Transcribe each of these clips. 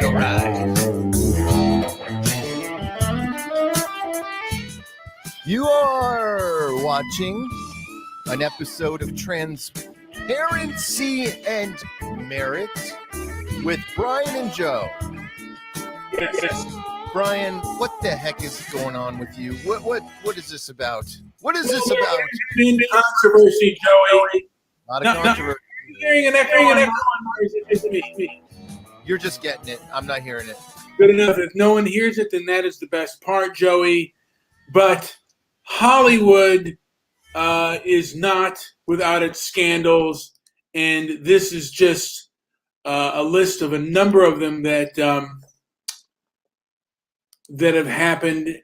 All right. You are watching an episode of Transparency and Merit with Brian and Joe. Yes. Brian, what the heck is going on with you? What is this about? What is this about? In controversy, Joey. A lot of controversy. Hearing an echo on is me. You're just getting it. I'm not hearing it. Good enough. If no one hears it, then that is the best part, Joey. But Hollywood is not without its scandals, and this is just a list of a number of them that have happened.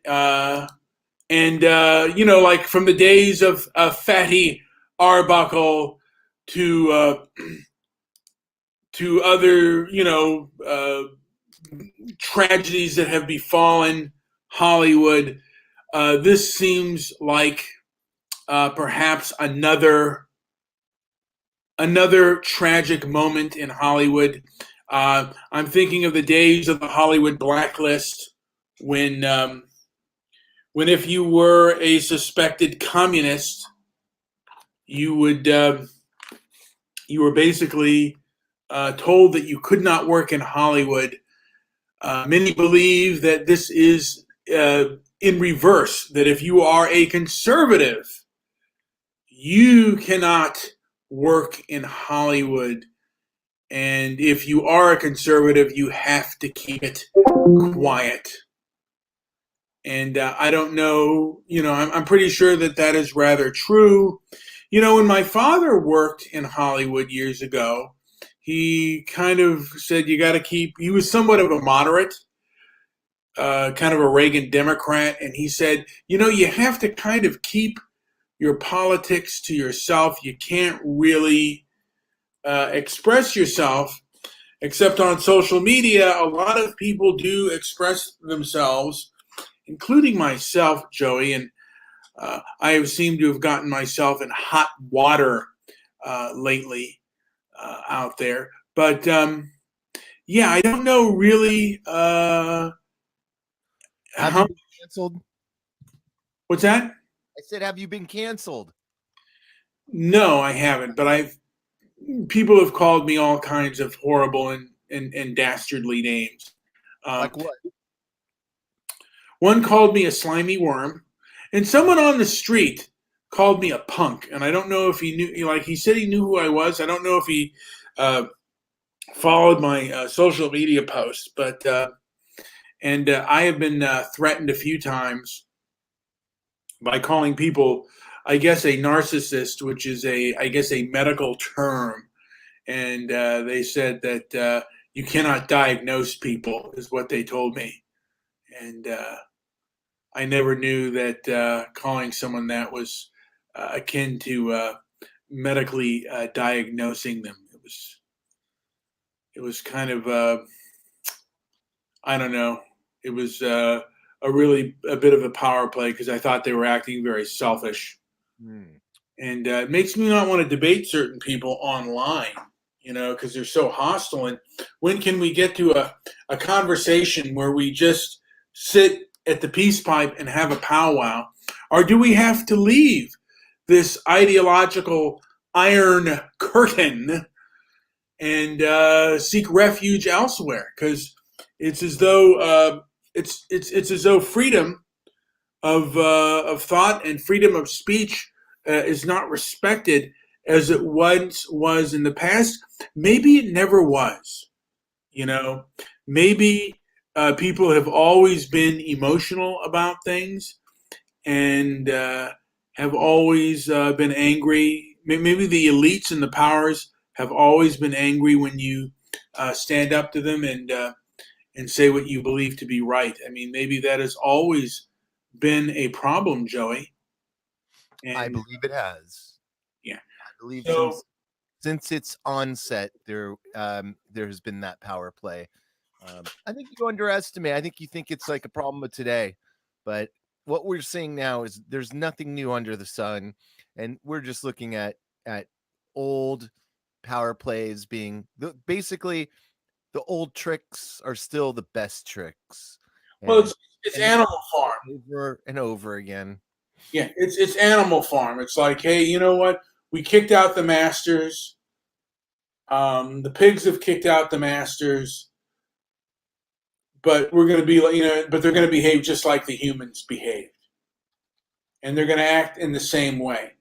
Like from the days of Fatty Arbuckle to other, tragedies that have befallen Hollywood. This seems like perhaps another tragic moment in Hollywood. I'm thinking of the days of the Hollywood blacklist when if you were a suspected communist, you were basically told that you could not work in Hollywood. Many believe that this is in reverse, that if you are a conservative, you cannot work in Hollywood. And if you are a conservative, you have to keep it quiet. And I don't know, I'm pretty sure that is rather true. When my father worked in Hollywood years ago, he kind of said he was somewhat of a moderate, kind of a Reagan Democrat. And he said, you have to kind of keep your politics to yourself. You can't really express yourself except on social media. A lot of people do express themselves, including myself, Joey, and I have seemed to have gotten myself in hot water lately out there. But, I don't know really Have you been canceled? What's that? I said, have you been canceled? No, I haven't. But people have called me all kinds of horrible and dastardly names. Like what? One called me a slimy worm, and someone on the street called me a punk. And I don't know if he knew, he said he knew who I was. I don't know if he followed my social media posts, but I have been threatened a few times by calling people, I guess, a narcissist, which is a medical term. And they said that you cannot diagnose people, is what they told me. And I never knew that calling someone that was akin to medically diagnosing them. It was kind of, I don't know. It was a bit of a power play because I thought they were acting very selfish. And it makes me not want to debate certain people online, because they're so hostile. And when can we get to a conversation where we just sit at the peace pipe and have a powwow? Or do we have to leave this ideological iron curtain and seek refuge elsewhere? Because it's as though it's as though freedom of thought and freedom of speech is not respected as it once was in the past. Maybe it never was. Maybe people have always been emotional about things and have always been angry. Maybe the elites and the powers have always been angry when you stand up to them and say what you believe to be right. I mean, maybe that has always been a problem, Joey. And, I believe it has. Yeah. I believe so, since its onset, there has been that power play. I think you underestimate. I think you think it's like a problem of today, but what we're seeing now is there's nothing new under the sun, and we're just looking at old power plays being basically the old tricks are still the best tricks. Well, it's Animal Farm over and over again. Yeah, it's Animal Farm. It's like, hey, you know what? We kicked out the masters. The pigs have kicked out the masters, but we're going to be, but they're going to behave just like the humans behaved, and they're going to act in the same way.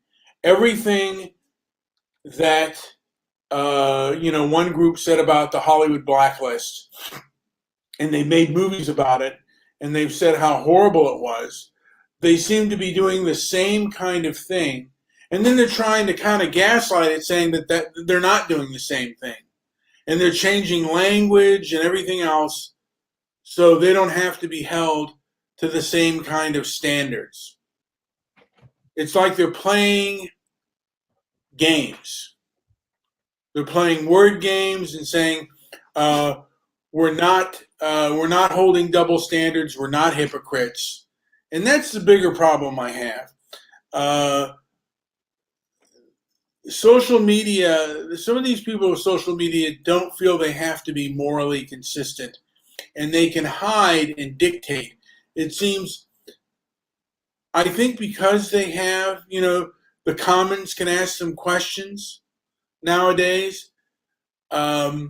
Everything that one group said about the Hollywood blacklist, and they made movies about it, and they've said how horrible it was. They seem to be doing the same kind of thing. And then they're trying to kind of gaslight it, saying that they're not doing the same thing. And they're changing language and everything else so they don't have to be held to the same kind of standards. It's like they're playing games. They're playing word games and saying, we're not holding double standards. We're not hypocrites. And that's the bigger problem I have. Social media, some of these people with social media don't feel they have to be morally consistent, and they can hide and dictate. It seems, I think because they have, the commons can ask them questions nowadays, they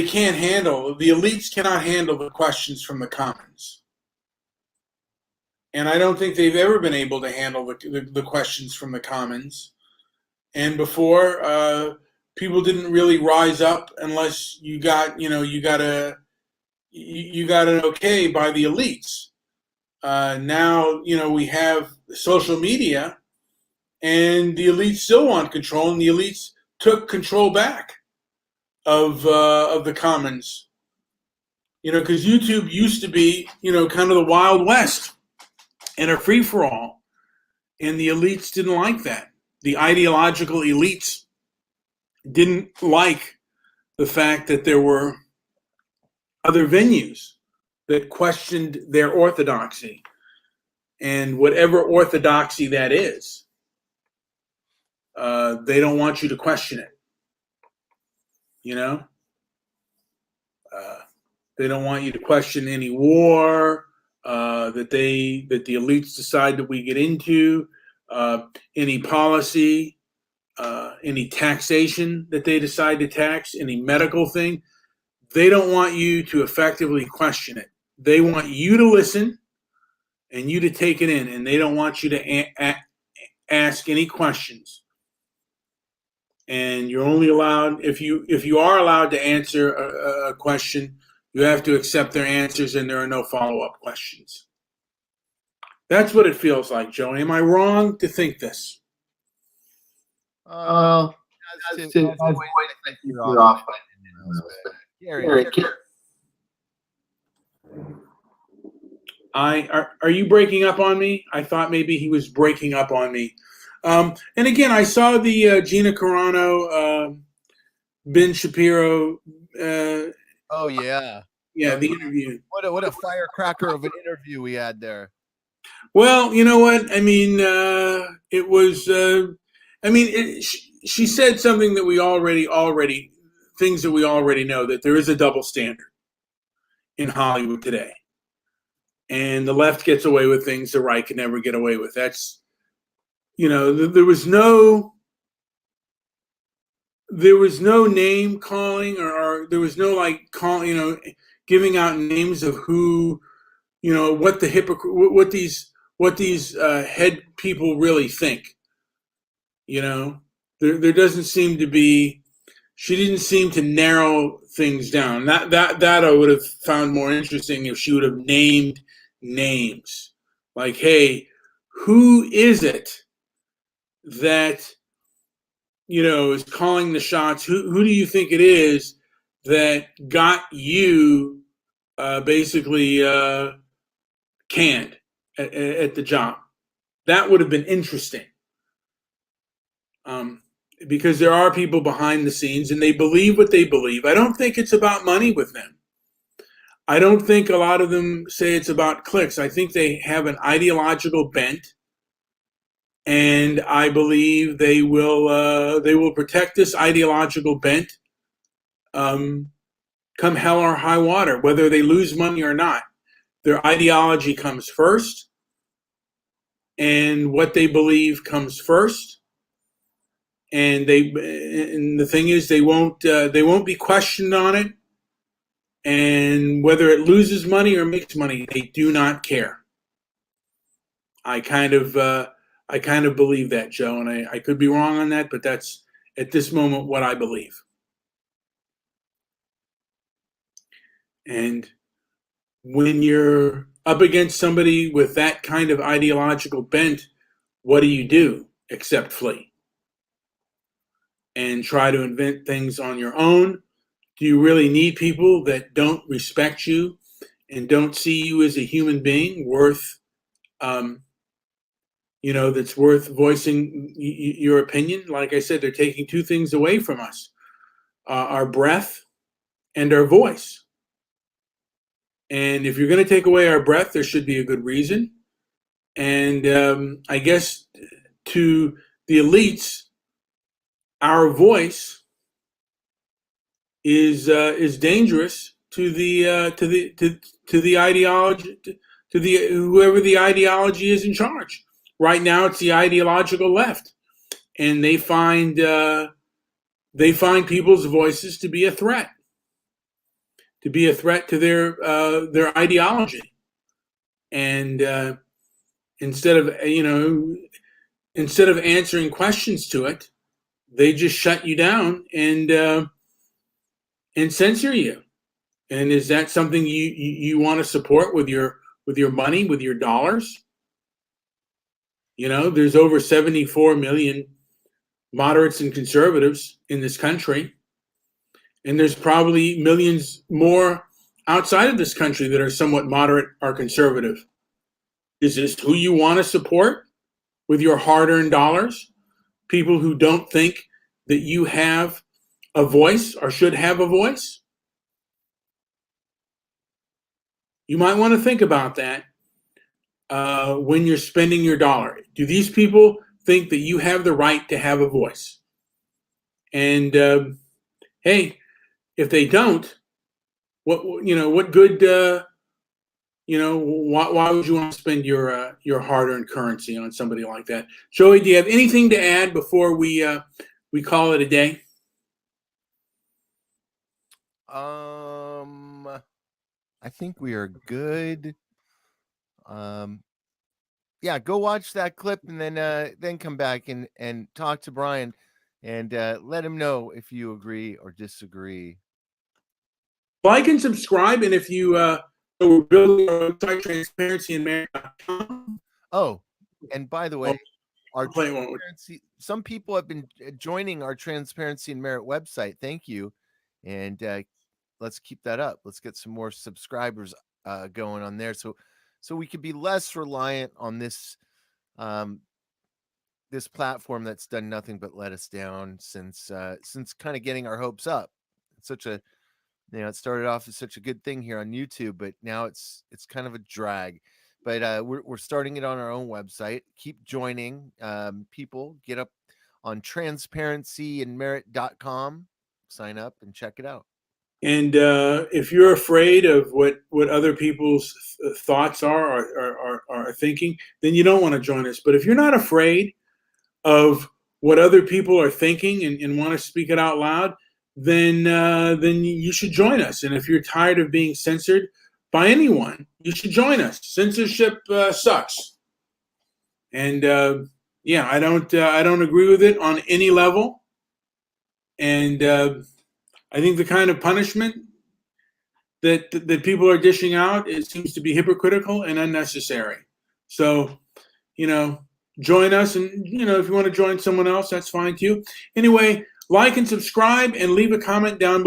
can't handle, the elites cannot handle the questions from the commons. And I don't think they've ever been able to handle the questions from the commons. And before, people didn't really rise up unless you got an okay by the elites. Now, we have social media, and the elites still want control, and the elites took control back of the commons. Because YouTube used to be, kind of the Wild West and a free-for-all, and the elites didn't like that. The ideological elites didn't like the fact that there were other venues that questioned their orthodoxy, and whatever orthodoxy that is, they don't want you to question it. They don't want you to question any war that the elites decide that we get into, any policy, any taxation that they decide to tax, any medical thing. They don't want you to effectively question it. They want you to listen and you to take it in, and they don't want you to ask any questions. And you're only allowed, if you are allowed to answer a question, you have to accept their answers, and there are no follow-up questions. That's what it feels like, Joey. Am I wrong to think this? You're off. Gary. Are you breaking up on me? I thought maybe he was breaking up on me. And again, I saw the Gena Corano, Ben Shapiro. Oh yeah, the interview. What a firecracker of an interview we had there. Well, you know what? I mean, it was. She said something that we already things that we already know, that there is a double standard in Hollywood today. and the left gets away with things the right can never get away with. That's, there was no name calling, or there was no like giving out names of who, what the what these head people really think. There doesn't seem to be. She didn't seem to narrow things down. That I would have found more interesting if she would have named names. Like, hey, who is it that is calling the shots? Who do you think it is that got you basically canned at the job? That would have been interesting. Because there are people behind the scenes and they believe what they believe. I don't think it's about money with them. I don't think a lot of them say it's about clicks. I think they have an ideological bent, and I believe they will protect this ideological bent, come hell or high water, whether they lose money or not. Their ideology comes first, and what they believe comes first. And the thing is, they won't be questioned on it. And whether it loses money or makes money, they do not care. I kind of believe that, Joe, and I could be wrong on that, but that's at this moment what I believe. And when you're up against somebody with that kind of ideological bent, what do except flee and try to invent things on your own? Do you really need people that don't respect you and don't see you as a human being worth, that's worth voicing your opinion? Like I said, they're taking two things away from us: our breath and our voice. And if you're going to take away our breath, there should be a good reason. And I guess to the elites, our voice is dangerous to the ideology, to the whoever the ideology is in charge. Right now, it's the ideological left, and they find people's voices to be a threat, to their ideology. And instead of answering questions to it, they just shut you down and censor you. And is that something you want to support with your money, with your dollars? There's over 74 million moderates and conservatives in this country, and there's probably millions more outside of this country that are somewhat moderate or conservative. Is this who you want to support with your hard-earned dollars? People who don't think that you have a voice or should have a voice? You might want to think about that when you're spending your dollar. Do these people think that you have the right to have a voice? And hey, if they don't, what good? Why would you want to spend your hard-earned currency on somebody like that? Joey, do you have anything to add before we call it a day? I think we are good. Yeah, go watch that clip and then come back and talk to Brian and let him know if you agree or disagree. Like and subscribe, and if you we're building our website, transparencyandmerit.com. Oh, and by the way, our play one. transparency, some people have been joining our Transparency and Merit website. Thank you. And let's keep that up. Let's get some more subscribers going on there so we could be less reliant on this this platform that's done nothing but let us down since kind of getting our hopes up. It's such a it started off as such a good thing here on YouTube, but now it's kind of a drag. But we're starting it on our own website. Keep joining. People get up on transparencyandmerit.com, sign up and check it out. And if you're afraid of what other people's thoughts are thinking, then you don't want to join us. But if you're not afraid of what other people are thinking and want to speak it out loud, then you should join us. And if you're tired of being censored by anyone, you should join us. Censorship sucks, and yeah, I don't agree with it on any level. And I think the kind of punishment that people are dishing out, it seems to be hypocritical and unnecessary. So, join us, and if you want to join someone else, that's fine too. Anyway, like and subscribe and leave a comment down below.